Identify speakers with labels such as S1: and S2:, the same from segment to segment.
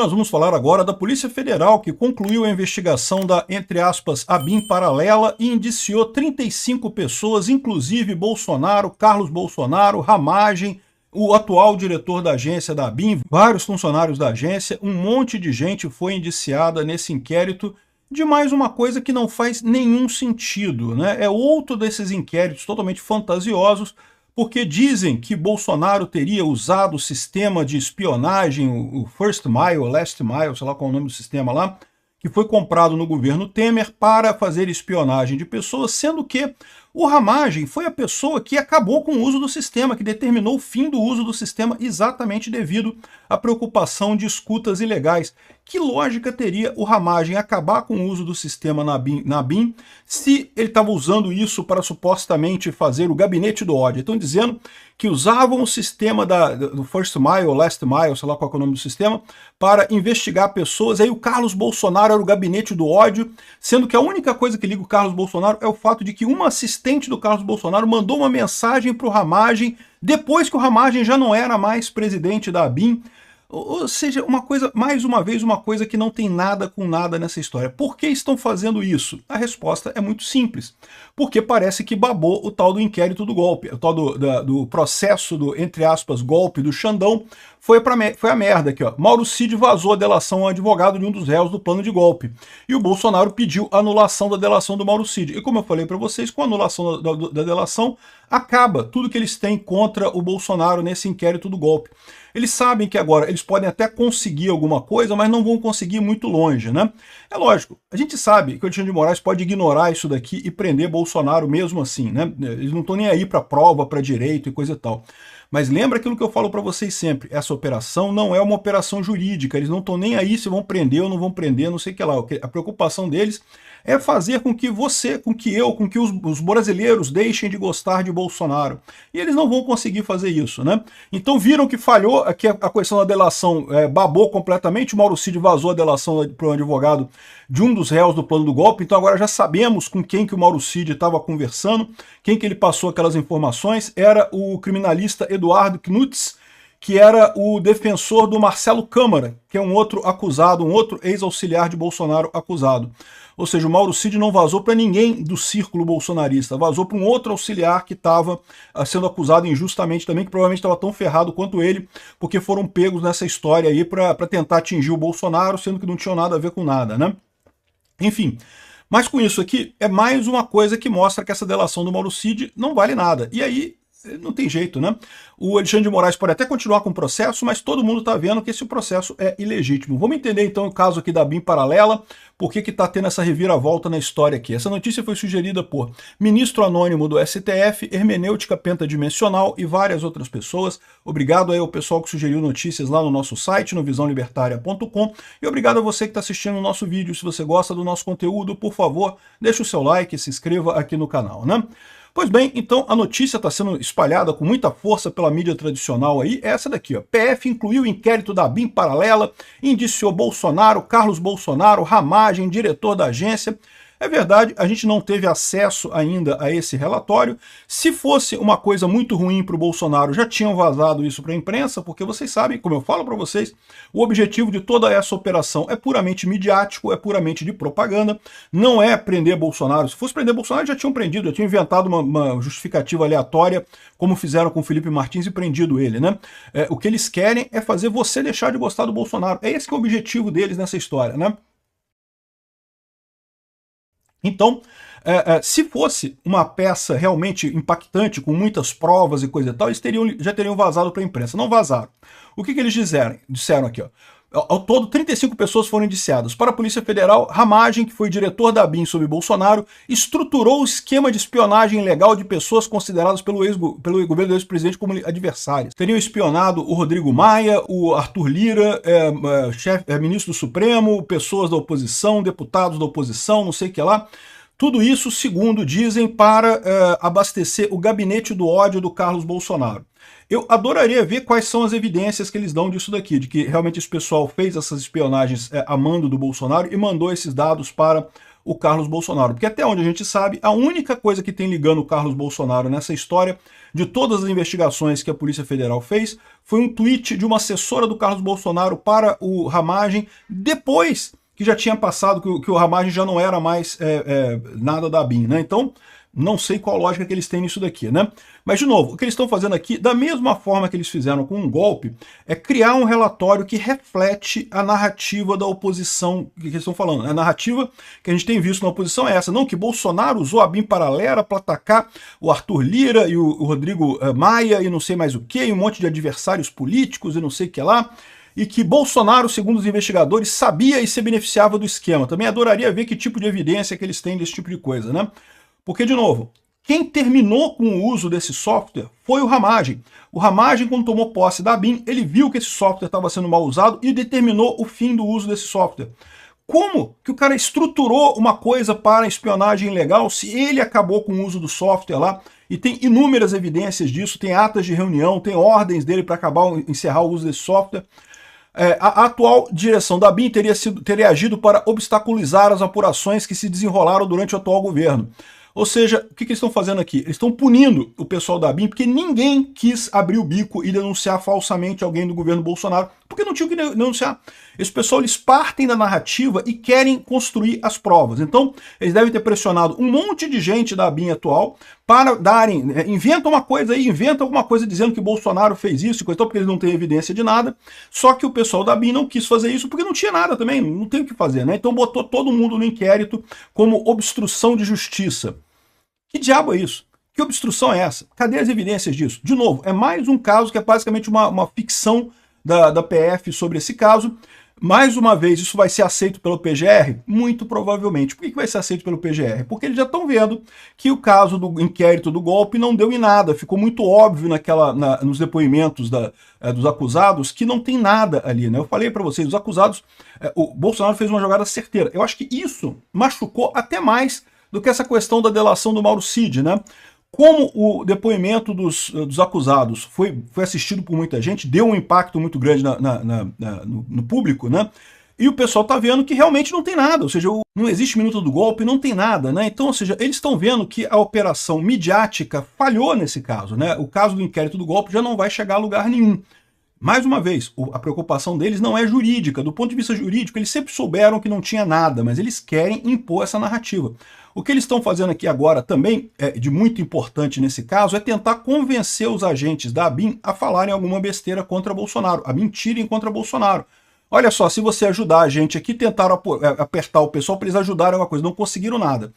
S1: Nós vamos falar agora da Polícia Federal, que concluiu a investigação da, entre aspas, ABIN paralela e indiciou 35 pessoas, inclusive Bolsonaro, Carlos Bolsonaro, Ramagem, o atual diretor da agência da ABIN, vários funcionários da agência, um monte de gente foi indiciada nesse inquérito de mais uma coisa que não faz nenhum sentido, né? É outro desses inquéritos totalmente fantasiosos, porque dizem que Bolsonaro teria usado o sistema de espionagem, o First Mile, Last Mile, sei lá qual é o nome do sistema lá, que foi comprado no governo Temer para fazer espionagem de pessoas, sendo que o Ramagem foi a pessoa que acabou com o uso do sistema, que determinou o fim do uso do sistema exatamente devido à preocupação de escutas ilegais. Que lógica teria o Ramagem acabar com o uso do sistema na ABIN se ele estava usando isso para supostamente fazer o gabinete do ódio? Estão dizendo que usavam o sistema do First Mile, Last Mile, sei lá qual é o nome do sistema, para investigar pessoas. Aí o Carlos Bolsonaro era o gabinete do ódio, sendo que a única coisa que liga o Carlos Bolsonaro é o fato de que uma assistente do Carlos Bolsonaro mandou uma mensagem para o Ramagem depois que o Ramagem já não era mais presidente da ABIN. Ou seja, uma coisa, mais uma vez, uma coisa que não tem nada com nada nessa história. Por que estão fazendo isso? A resposta é muito simples. Porque parece que babou o tal do inquérito do golpe, o tal do processo do, entre aspas, golpe do Xandão, foi a merda aqui, ó. Mauro Cid vazou a delação ao advogado de um dos réus do plano de golpe. E o Bolsonaro pediu anulação da delação do Mauro Cid. E como eu falei para vocês, com a anulação da delação, acaba tudo que eles têm contra o Bolsonaro nesse inquérito do golpe. Eles sabem que agora eles podem até conseguir alguma coisa, mas não vão conseguir muito longe, né? É lógico, a gente sabe que o Alexandre de Moraes pode ignorar isso daqui e prender Bolsonaro mesmo assim, né? Eles não estão nem aí para prova, para direito e coisa e tal. Mas lembra aquilo que eu falo para vocês sempre, essa operação não é uma operação jurídica, eles não estão nem aí se vão prender ou não vão prender, não sei o que lá. A preocupação deles é fazer com que você, com que eu, com que os brasileiros deixem de gostar de Bolsonaro. E eles não vão conseguir fazer isso, né? Então viram que falhou, que a questão da delação babou completamente, o Mauro Cid vazou a delação para o advogado de um dos réus do plano do golpe, então agora já sabemos com quem que o Mauro Cid estava conversando, quem que ele passou aquelas informações, era o criminalista Eduardo Knutz, que era o defensor do Marcelo Câmara, que é um outro acusado, um outro ex-auxiliar de Bolsonaro acusado. Ou seja, o Mauro Cid não vazou para ninguém do círculo bolsonarista, vazou para um outro auxiliar que estava sendo acusado injustamente também, que provavelmente estava tão ferrado quanto ele, porque foram pegos nessa história aí para tentar atingir o Bolsonaro, sendo que não tinham nada a ver com nada, né? Enfim, mas com isso aqui é mais uma coisa que mostra que essa delação do Mauro Cid não vale nada. E aí não tem jeito, né? O Alexandre de Moraes pode até continuar com o processo, mas todo mundo está vendo que esse processo é ilegítimo. Vamos entender então o caso aqui da ABIN paralela, por que está tendo essa reviravolta na história aqui. Essa notícia foi sugerida por ministro anônimo do STF, hermenêutica pentadimensional e várias outras pessoas. Obrigado aí ao pessoal que sugeriu notícias lá no nosso site, no visãolibertaria.com, e obrigado a você que está assistindo o nosso vídeo. Se você gosta do nosso conteúdo, por favor, deixe o seu like e se inscreva aqui no canal, né? Pois bem, então a notícia está sendo espalhada com muita força pela mídia tradicional aí, essa daqui, ó. PF incluiu o inquérito da ABIN paralela, indiciou Bolsonaro, Carlos Bolsonaro, Ramagem, diretor da agência. É verdade, a gente não teve acesso ainda a esse relatório. Se fosse uma coisa muito ruim para o Bolsonaro, já tinham vazado isso para a imprensa, porque vocês sabem, como eu falo para vocês, o objetivo de toda essa operação é puramente midiático, é puramente de propaganda, não é prender Bolsonaro. Se fosse prender Bolsonaro, já tinham prendido, já tinham inventado uma justificativa aleatória, como fizeram com o Felipe Martins e prendido ele, né? O que eles querem é fazer você deixar de gostar do Bolsonaro. É esse que é o objetivo deles nessa história, né? Então, se fosse uma peça realmente impactante, com muitas provas e coisa e tal, eles já teriam vazado para a imprensa. Não vazaram. O que eles disseram aqui, ó? Ao todo, 35 pessoas foram indiciadas. Para a Polícia Federal, Ramagem, que foi diretor da ABIN sob Bolsonaro, estruturou o esquema de espionagem ilegal de pessoas consideradas pelo governo do ex-presidente como adversários. Teriam espionado o Rodrigo Maia, o Arthur Lira, ministro do Supremo, pessoas da oposição, deputados da oposição, não sei o que lá. Tudo isso, segundo dizem, para abastecer o gabinete do ódio do Carlos Bolsonaro. Eu adoraria ver quais são as evidências que eles dão disso daqui, de que realmente esse pessoal fez essas espionagens a mando do Bolsonaro e mandou esses dados para o Carlos Bolsonaro. Porque até onde a gente sabe, a única coisa que tem ligando o Carlos Bolsonaro nessa história, de todas as investigações que a Polícia Federal fez, foi um tweet de uma assessora do Carlos Bolsonaro para o Ramagem, depois que já tinha passado, que o Ramagem já não era mais nada da ABIN, né? Então, não sei qual lógica que eles têm nisso daqui, né? Mas, de novo, o que eles estão fazendo aqui, da mesma forma que eles fizeram com um golpe, é criar um relatório que reflete a narrativa da oposição que eles estão falando. A narrativa que a gente tem visto na oposição é essa, não, que Bolsonaro usou a ABIN paralela para atacar o Arthur Lira e o Rodrigo Maia e não sei mais o que, e um monte de adversários políticos e não sei o que lá, e que Bolsonaro, segundo os investigadores, sabia e se beneficiava do esquema. Também adoraria ver que tipo de evidência que eles têm desse tipo de coisa, né? Porque, de novo, quem terminou com o uso desse software foi o Ramagem. O Ramagem, quando tomou posse da ABIN, ele viu que esse software estava sendo mal usado e determinou o fim do uso desse software. Como que o cara estruturou uma coisa para espionagem ilegal se ele acabou com o uso do software lá? E tem inúmeras evidências disso, tem atas de reunião, tem ordens dele para encerrar o uso desse software. A atual direção da ABIN teria agido para obstaculizar as apurações que se desenrolaram durante o atual governo. Ou seja, o que eles estão fazendo aqui? Eles estão punindo o pessoal da ABIN porque ninguém quis abrir o bico e denunciar falsamente alguém do governo Bolsonaro, porque não tinha o que denunciar. Esse pessoal, eles partem da narrativa e querem construir as provas. Então, eles devem ter pressionado um monte de gente da ABIN atual para darem, inventa uma coisa aí, inventa alguma coisa dizendo que Bolsonaro fez isso, coisa tal, porque eles não têm evidência de nada. Só que o pessoal da ABIN não quis fazer isso porque não tinha nada também, não tem o que fazer, né? Então botou todo mundo no inquérito como obstrução de justiça. Que diabo é isso? Que obstrução é essa? Cadê as evidências disso? De novo, é mais um caso que é basicamente uma ficção da PF sobre esse caso. Mais uma vez, isso vai ser aceito pelo PGR? Muito provavelmente. Por que vai ser aceito pelo PGR? Porque eles já estão vendo que o caso do inquérito do golpe não deu em nada. Ficou muito óbvio nos depoimentos dos acusados que não tem nada ali, né? Eu falei para vocês, os acusados, o Bolsonaro fez uma jogada certeira. Eu acho que isso machucou até mais do que essa questão da delação do Mauro Cid, né? Como o depoimento dos acusados foi assistido por muita gente, deu um impacto muito grande no público, né? E o pessoal está vendo que realmente não tem nada, ou seja, não existe minuto do golpe, não tem nada, né? Então, ou seja, eles estão vendo que a operação midiática falhou nesse caso, né? O caso do inquérito do golpe já não vai chegar a lugar nenhum. Mais uma vez, a preocupação deles não é jurídica. Do ponto de vista jurídico, eles sempre souberam que não tinha nada, mas eles querem impor essa narrativa. O que eles estão fazendo aqui agora, também de muito importante nesse caso, é tentar convencer os agentes da ABIN a falarem alguma besteira contra Bolsonaro, a mentirem contra Bolsonaro. Olha só, se você ajudar a gente aqui, tentaram apertar o pessoal para eles ajudarem alguma coisa, não conseguiram nada.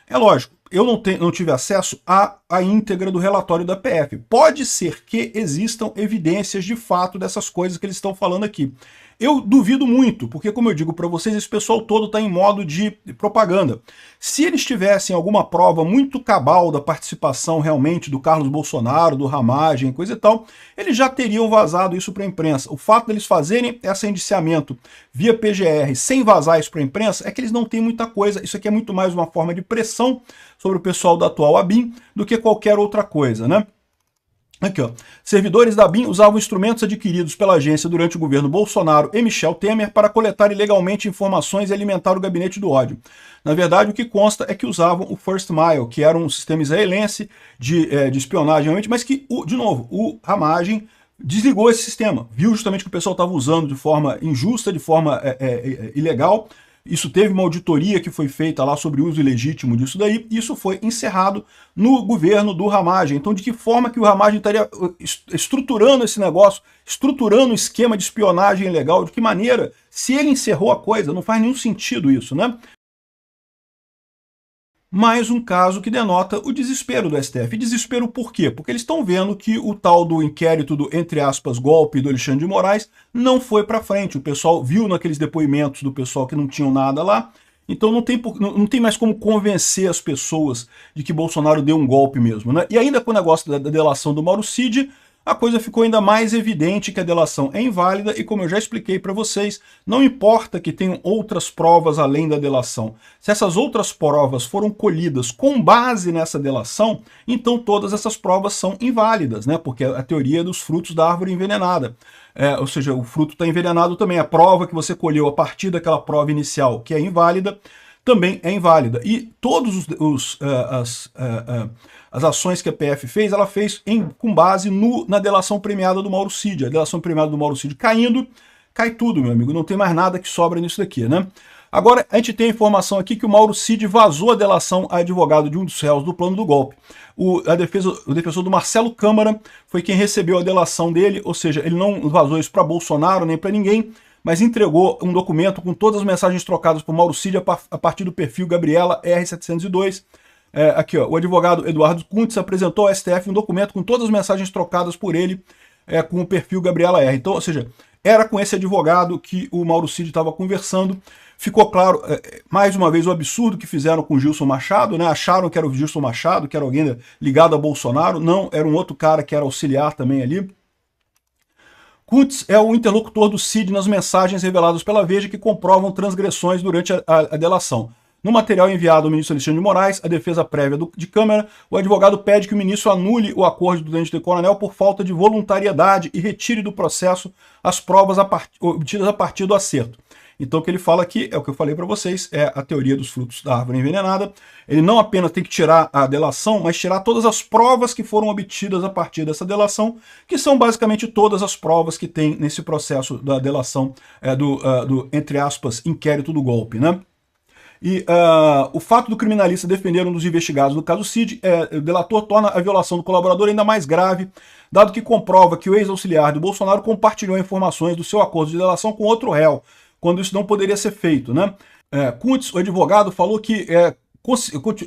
S1: É lógico, eu não tive acesso à íntegra do relatório da PF. Pode ser que existam evidências de fato dessas coisas que eles estão falando aqui. Eu duvido muito, porque, como eu digo para vocês, esse pessoal todo está em modo de propaganda. Se eles tivessem alguma prova muito cabal da participação realmente do Carlos Bolsonaro, do Ramagem, coisa e tal, eles já teriam vazado isso para a imprensa. O fato deles fazerem esse indiciamento via PGR sem vazar isso para a imprensa é que eles não têm muita coisa. Isso aqui é muito mais uma forma de pressão sobre o pessoal da atual ABIN do que qualquer outra coisa, né? Aqui, ó. Servidores da ABIN usavam instrumentos adquiridos pela agência durante o governo Bolsonaro e Michel Temer para coletar ilegalmente informações e alimentar o gabinete do ódio. Na verdade, o que consta é que usavam o First Mile, que era um sistema israelense de espionagem, realmente, mas que, de novo, o Ramagem desligou esse sistema. Viu justamente que o pessoal estava usando de forma injusta, de forma ilegal. Isso teve uma auditoria que foi feita lá sobre o uso ilegítimo disso daí, e isso foi encerrado no governo do Ramagem. Então, de que forma que o Ramagem estaria estruturando esse negócio, estruturando um esquema de espionagem ilegal, de que maneira? Se ele encerrou a coisa, não faz nenhum sentido isso, né? Mais um caso que denota o desespero do STF. E desespero por quê? Porque eles estão vendo que o tal do inquérito do, entre aspas, golpe do Alexandre de Moraes não foi para frente. O pessoal viu naqueles depoimentos do pessoal que não tinham nada lá, então não tem mais como convencer as pessoas de que Bolsonaro deu um golpe mesmo, né? E ainda com o negócio da delação do Mauro Cid, a coisa ficou ainda mais evidente que a delação é inválida e, como eu já expliquei para vocês, não importa que tenham outras provas além da delação. Se essas outras provas foram colhidas com base nessa delação, então todas essas provas são inválidas, né? Porque é a teoria dos frutos da árvore envenenada. Ou seja, o fruto está envenenado também. A prova que você colheu a partir daquela prova inicial, que é inválida, também é inválida. E todas as ações que a PF fez, ela fez com base na delação premiada do Mauro Cid. A delação premiada do Mauro Cid caindo, cai tudo, meu amigo. Não tem mais nada que sobra nisso daqui, né? Agora, a gente tem a informação aqui que o Mauro Cid vazou a delação a advogado de um dos réus do plano do golpe. O defensor do Marcelo Câmara foi quem recebeu a delação dele, ou seja, ele não vazou isso para Bolsonaro nem para ninguém, mas entregou um documento com todas as mensagens trocadas por Mauro Cid a partir do perfil Gabriela R702. Aqui, ó, o advogado Eduardo Kuntz apresentou ao STF um documento com todas as mensagens trocadas por ele com o perfil Gabriela R. Então, ou seja, era com esse advogado que o Mauro Cid estava conversando. Ficou claro, mais uma vez, o absurdo que fizeram com o Gilson Machado, né? Acharam que era o Gilson Machado, que era alguém ligado a Bolsonaro. Não, era um outro cara que era auxiliar também ali. Kuntz é o interlocutor do Cid nas mensagens reveladas pela Veja que comprovam transgressões durante a delação. No material enviado ao ministro Alexandre de Moraes, a defesa prévia de Câmara, o advogado pede que o ministro anule o acordo do tenente coronel por falta de voluntariedade e retire do processo as provas obtidas a partir do acerto. Então o que ele fala aqui é o que eu falei para vocês, é a teoria dos frutos da árvore envenenada. Ele não apenas tem que tirar a delação, mas tirar todas as provas que foram obtidas a partir dessa delação, que são basicamente todas as provas que tem nesse processo da delação do entre aspas, inquérito do golpe, né? E o fato do criminalista defender um dos investigados do caso Cid, o delator torna a violação do colaborador ainda mais grave, dado que comprova que o ex-auxiliar do Bolsonaro compartilhou informações do seu acordo de delação com outro réu, quando isso não poderia ser feito, né? Kuntz, o advogado, falou que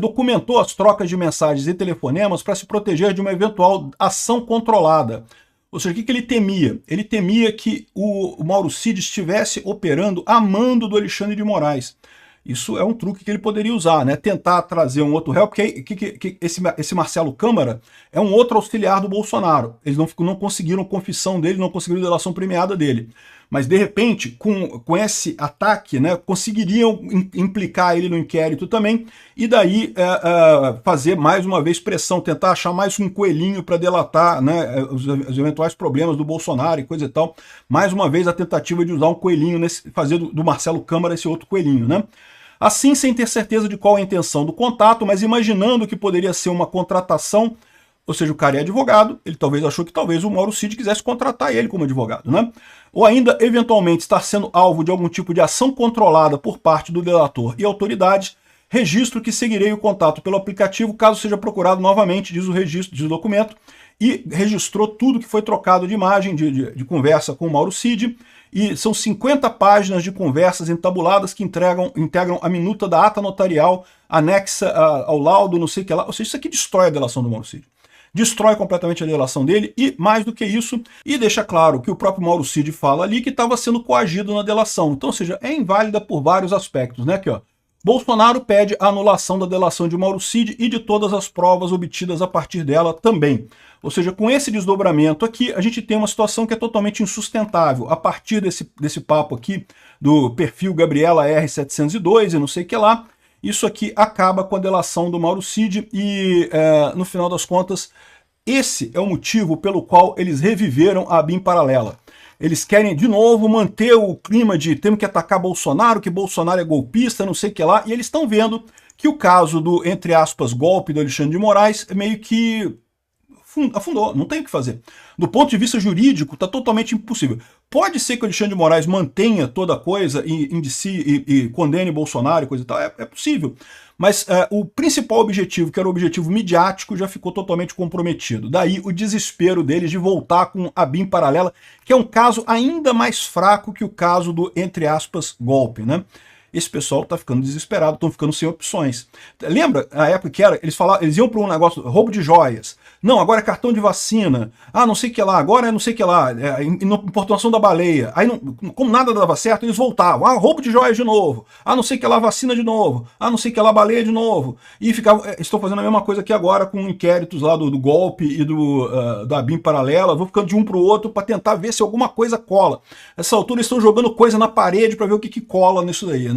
S1: documentou as trocas de mensagens e telefonemas para se proteger de uma eventual ação controlada. Ou seja, o que ele temia? Ele temia que o Mauro Cid estivesse operando a mando do Alexandre de Moraes. Isso é um truque que ele poderia usar, né? Tentar trazer um outro réu, porque esse Marcelo Câmara é um outro auxiliar do Bolsonaro. Eles não conseguiram confissão dele, não conseguiram delação premiada dele. Mas, de repente, com esse ataque, né, conseguiriam implicar ele no inquérito também, e daí fazer mais uma vez pressão, tentar achar mais um coelhinho para delatar, né, os eventuais problemas do Bolsonaro e coisa e tal. Mais uma vez a tentativa de usar um coelhinho, fazer do Marcelo Câmara esse outro coelhinho, né? Assim, sem ter certeza de qual é a intenção do contato, mas imaginando que poderia ser uma contratação, ou seja, o cara é advogado, ele talvez achou que talvez o Mauro Cid quisesse contratar ele como advogado, né? Ou ainda, eventualmente, estar sendo alvo de algum tipo de ação controlada por parte do delator e autoridades, registro que seguirei o contato pelo aplicativo caso seja procurado novamente, diz o registro, diz o documento, e registrou tudo que foi trocado de imagem, de conversa com o Mauro Cid, e são 50 páginas de conversas entabuladas que integram a minuta da ata notarial anexa ao laudo, não sei o que lá. Ou seja, isso aqui destrói a delação do Mauro Cid. Destrói completamente a delação dele e, mais do que isso, e deixa claro que o próprio Mauro Cid fala ali que estava sendo coagido na delação. Então, ou seja, é inválida por vários aspectos, né? Aqui, ó. Bolsonaro pede a anulação da delação de Mauro Cid e de todas as provas obtidas a partir dela também. Ou seja, com esse desdobramento aqui, a gente tem uma situação que é totalmente insustentável. A partir desse papo aqui do perfil Gabriela R702 e não sei o que lá, isso aqui acaba com a delação do Mauro Cid e, no final das contas, esse é o motivo pelo qual eles reviveram a ABIN paralela. Eles querem, de novo, manter o clima de temos que atacar Bolsonaro, que Bolsonaro é golpista, não sei o que lá, e eles estão vendo que o caso do, entre aspas, golpe do Alexandre de Moraes meio que afundou, não tem o que fazer. Do ponto de vista jurídico, está totalmente impossível. Pode ser que o Alexandre de Moraes mantenha toda a coisa e condene Bolsonaro e coisa e tal, é possível. Mas o principal objetivo, que era o objetivo midiático, já ficou totalmente comprometido. Daí o desespero deles de voltar com a ABIN paralela, que é um caso ainda mais fraco que o caso do, entre aspas, golpe, né? Esse pessoal está ficando desesperado, estão ficando sem opções. Lembra a época que eles iam para um negócio, roubo de joias. Não, agora é cartão de vacina. Ah, não sei o que lá, agora é não sei o que lá, importação da baleia. Aí, como nada dava certo, eles voltavam. Ah, roubo de joias de novo. Ah, não sei o que lá, vacina de novo. Ah, não sei o que lá, baleia de novo. E estou fazendo a mesma coisa aqui agora com inquéritos lá do golpe e da ABIN paralela. Vou ficando de um para o outro para tentar ver se alguma coisa cola. Nessa altura eles estão jogando coisa na parede para ver o que cola nisso daí, né?